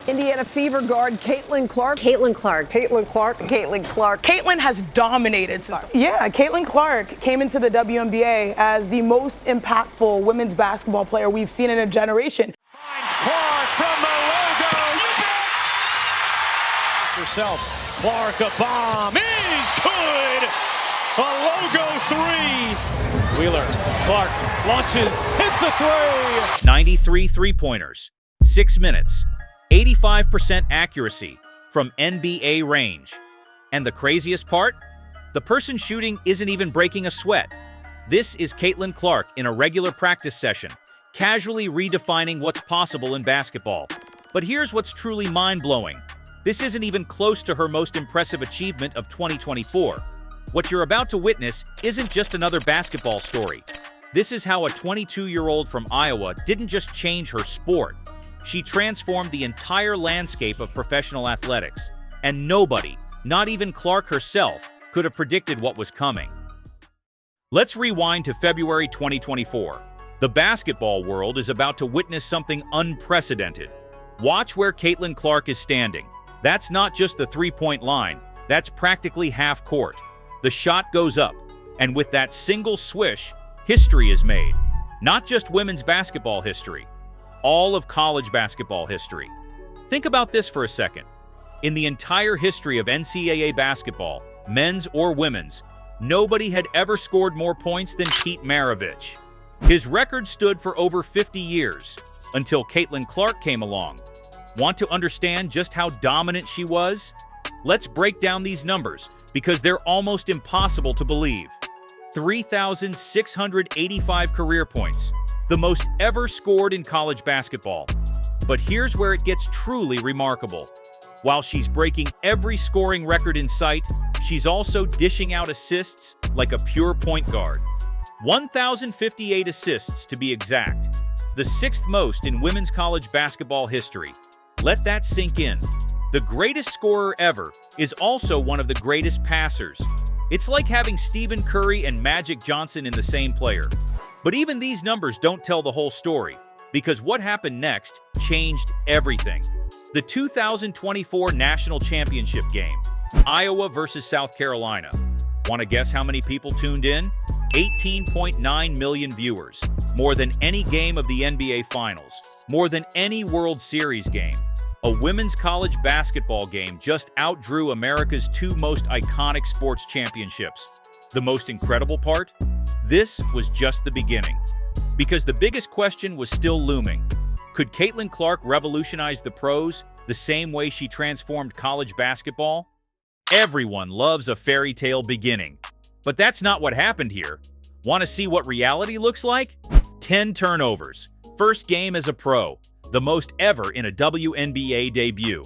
Indiana Fever guard Caitlin Clark. Caitlin Clark. Caitlin Clark. Caitlin Clark. Caitlin has dominated. Caitlin Clark came into the WNBA as the most impactful women's basketball player we've seen in a generation. Finds Clark from the logo. You bet! Herself. Clark, a bomb is good. A logo three. Wheeler. Clark launches, hits a three. 93 three-pointers, 6 minutes, 85% accuracy from NBA range. And the craziest part? The person shooting isn't even breaking a sweat. This is Caitlin Clark in a regular practice session, casually redefining what's possible in basketball. But here's what's truly mind-blowing. This isn't even close to her most impressive achievement of 2024. What you're about to witness isn't just another basketball story. This is how a 22-year-old from Iowa didn't just change her sport. She transformed the entire landscape of professional athletics. And nobody, not even Clark herself, could have predicted what was coming. Let's rewind to February 2024. The basketball world is about to witness something unprecedented. Watch where Caitlin Clark is standing. That's not just the three-point line, that's practically half court. The shot goes up, and with that single swish, history is made. Not just women's basketball history, all of college basketball history. Think about this for a second. In the entire history of NCAA basketball, men's or women's, nobody had ever scored more points than Pete Maravich. His record stood for over 50 years, until Caitlin Clark came along. Want to understand just how dominant she was? Let's break down these numbers, because they're almost impossible to believe. 3,685 career points, the most ever scored in college basketball. But here's where it gets truly remarkable. While she's breaking every scoring record in sight, she's also dishing out assists like a pure point guard. 1,058 assists to be exact, the sixth most in women's college basketball history. Let that sink in. The greatest scorer ever is also one of the greatest passers. It's like having Stephen Curry and Magic Johnson in the same player. But even these numbers don't tell the whole story, because what happened next changed everything. The 2024 National Championship game, Iowa versus South Carolina. Want to guess how many people tuned in? 18.9 million viewers, more than any game of the NBA Finals, more than any World Series game. A women's college basketball game just outdrew America's two most iconic sports championships. The most incredible part? This was just the beginning. Because the biggest question was still looming. Could Caitlin Clark revolutionize the pros the same way she transformed college basketball? Everyone loves a fairy tale beginning. But that's not what happened here. Want to see what reality looks like? 10 turnovers. First game as a pro. The most ever in a WNBA debut.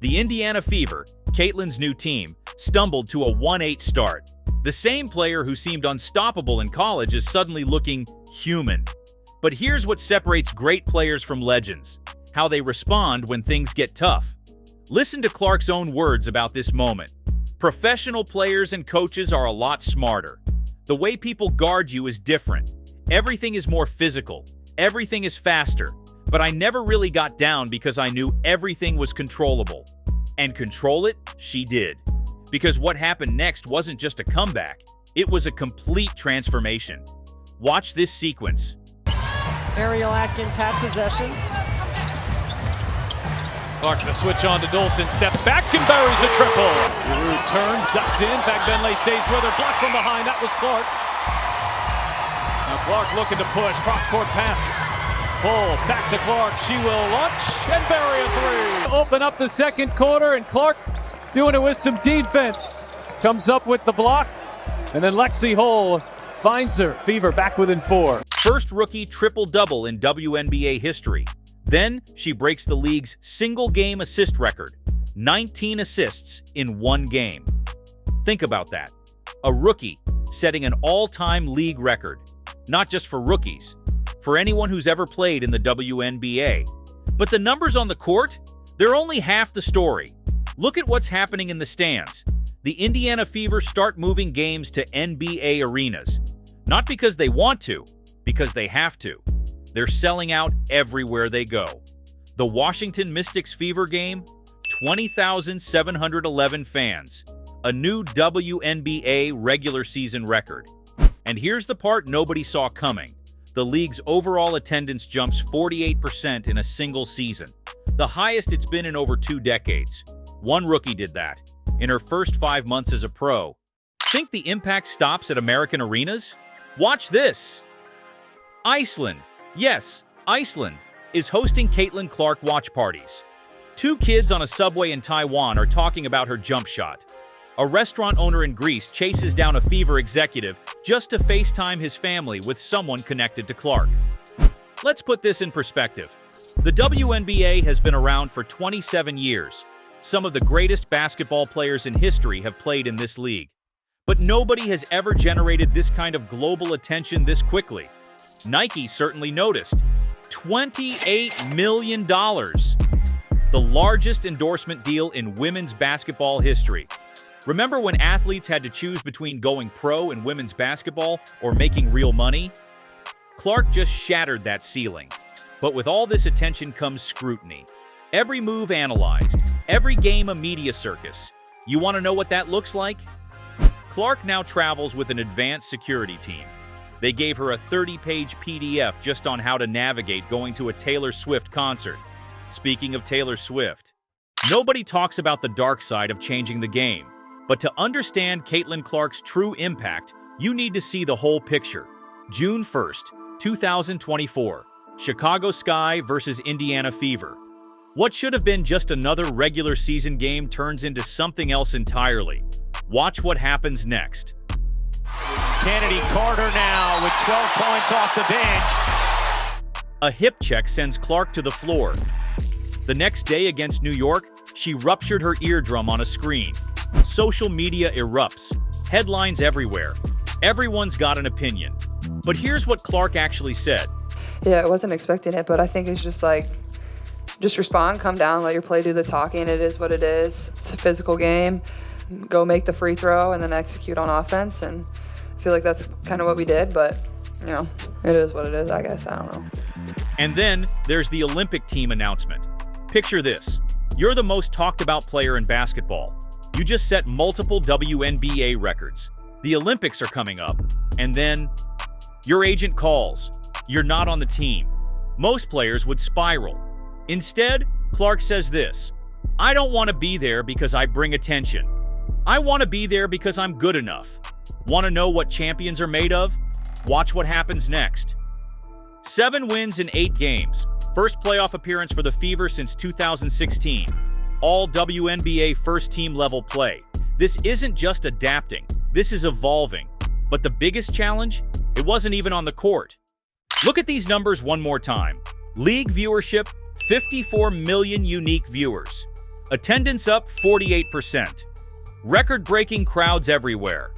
The Indiana Fever, Caitlin's new team, stumbled to a 1-8 start. The same player who seemed unstoppable in college is suddenly looking human. But here's what separates great players from legends: how they respond when things get tough. Listen to Clark's own words about this moment. Professional players and coaches are a lot smarter. The way people guard you is different. Everything is more physical. Everything is faster. But I never really got down because I knew everything was controllable. And control it, she did. Because what happened next wasn't just a comeback. It was a complete transformation. Watch this sequence. Ariel Atkins had possession. Clark the switch on to Dolson, steps back and buries a triple. Giroux turns, ducks in. Fagbenle stays with her, blocked from behind. That was Clark. Now Clark looking to push, cross-court pass. Pull, back to Clark. She will launch and bury a three. Open up the second quarter, and Clark doing it with some defense. Comes up with the block, and then Lexi Hull finds her. Fever back within 4. First rookie triple-double in WNBA history. Then she breaks the league's single-game assist record. 19 assists in one game. Think about that. A rookie setting an all-time league record. Not just for rookies, for anyone who's ever played in the WNBA. But the numbers on the court? They're only half the story. Look at what's happening in the stands. The Indiana Fever start moving games to NBA arenas. Not because they want to, because they have to. They're selling out everywhere they go. The Washington Mystics Fever game, 20,711 fans, a new WNBA regular season record. And here's the part nobody saw coming. The league's overall attendance jumps 48% in a single season, the highest it's been in over 2 decades. One rookie did that, in her first 5 months as a pro. Think the impact stops at American arenas? Watch this! Iceland, yes, Iceland, is hosting Caitlin Clark watch parties. 2 kids on a subway in Taiwan are talking about her jump shot. A restaurant owner in Greece chases down a Fever executive just to FaceTime his family with someone connected to Clark. Let's put this in perspective. The WNBA has been around for 27 years. Some of the greatest basketball players in history have played in this league. But nobody has ever generated this kind of global attention this quickly. Nike certainly noticed. $28 million. The largest endorsement deal in women's basketball history. Remember when athletes had to choose between going pro in women's basketball or making real money? Clark just shattered that ceiling. But with all this attention comes scrutiny. Every move analyzed, every game a media circus. You want to know what that looks like? Clark now travels with an advanced security team. They gave her a 30-page PDF just on how to navigate going to a Taylor Swift concert. Speaking of Taylor Swift, nobody talks about the dark side of changing the game. But to understand Caitlin Clark's true impact, you need to see the whole picture. June 1st, 2024, Chicago Sky versus Indiana Fever. What should have been just another regular season game turns into something else entirely. Watch what happens next. Kennedy Carter now with 12 points off the bench. A hip check sends Clark to the floor. The next day against New York, she ruptured her eardrum on a screen. Social media erupts. Headlines everywhere. Everyone's got an opinion. But here's what Clark actually said. Yeah, I wasn't expecting it, but I think it's just like, just respond, come down, let your play do the talking. It is what it is. It's a physical game. Go make the free throw and then execute on offense. And I feel like that's kind of what we did, but, you know, it is what it is, I guess. I don't know. And then there's the Olympic team announcement. Picture this. You're the most talked about player in basketball. You just set multiple WNBA records. The Olympics are coming up. And then your agent calls. You're not on the team. Most players would spiral. Instead, Clark says this. I don't want to be there because I bring attention. I want to be there because I'm good enough. Want to know what champions are made of? Watch what happens next. 7 wins in 8 games. First playoff appearance for the Fever since 2016. All WNBA first-team level play. This isn't just adapting. This is evolving. But the biggest challenge? It wasn't even on the court. Look at these numbers one more time. League viewership, 54 million unique viewers. Attendance up 48%. Record-breaking crowds everywhere.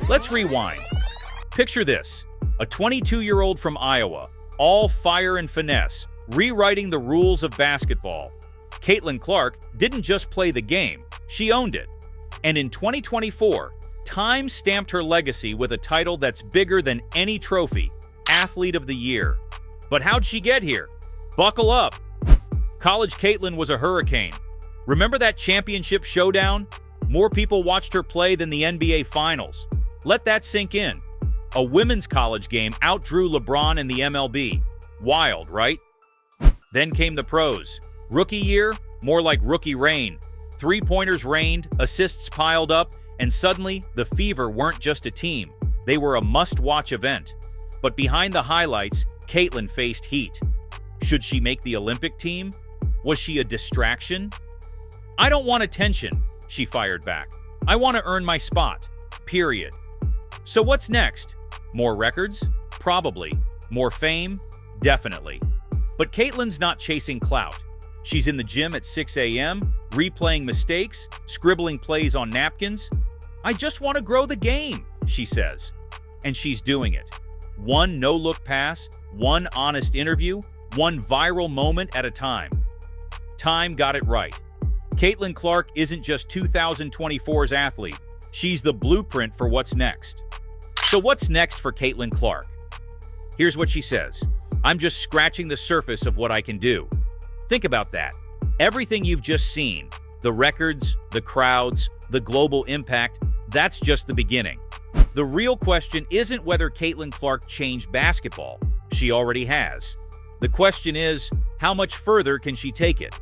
Let's rewind. Picture this. A 22-year-old from Iowa, all fire and finesse, rewriting the rules of basketball. Caitlin Clark didn't just play the game, she owned it. And in 2024, Time stamped her legacy with a title that's bigger than any trophy, Athlete of the Year. But how'd she get here? Buckle up. College Caitlin was a hurricane. Remember that championship showdown? More people watched her play than the NBA Finals. Let that sink in. A women's college game outdrew LeBron and the MLB. Wild, right? Then came the pros. Rookie year, more like rookie rain. 3-pointers rained, assists piled up, and suddenly the Fever weren't just a team. They were a must-watch event. But behind the highlights, Caitlin faced heat. Should she make the Olympic team? Was she a distraction? I don't want attention, she fired back. I want to earn my spot. Period. So what's next? More records? Probably. More fame? Definitely. But Caitlin's not chasing clout. She's in the gym at 6 a.m., replaying mistakes, scribbling plays on napkins. I just want to grow the game, she says. And she's doing it. One no-look pass, one honest interview, one viral moment at a time. Time got it right. Caitlin Clark isn't just 2024's athlete. She's the blueprint for what's next. So what's next for Caitlin Clark? Here's what she says. I'm just scratching the surface of what I can do. Think about that. Everything you've just seen, the records, the crowds, the global impact, that's just the beginning. The real question isn't whether Caitlin Clark changed basketball. She already has. The question is, how much further can she take it?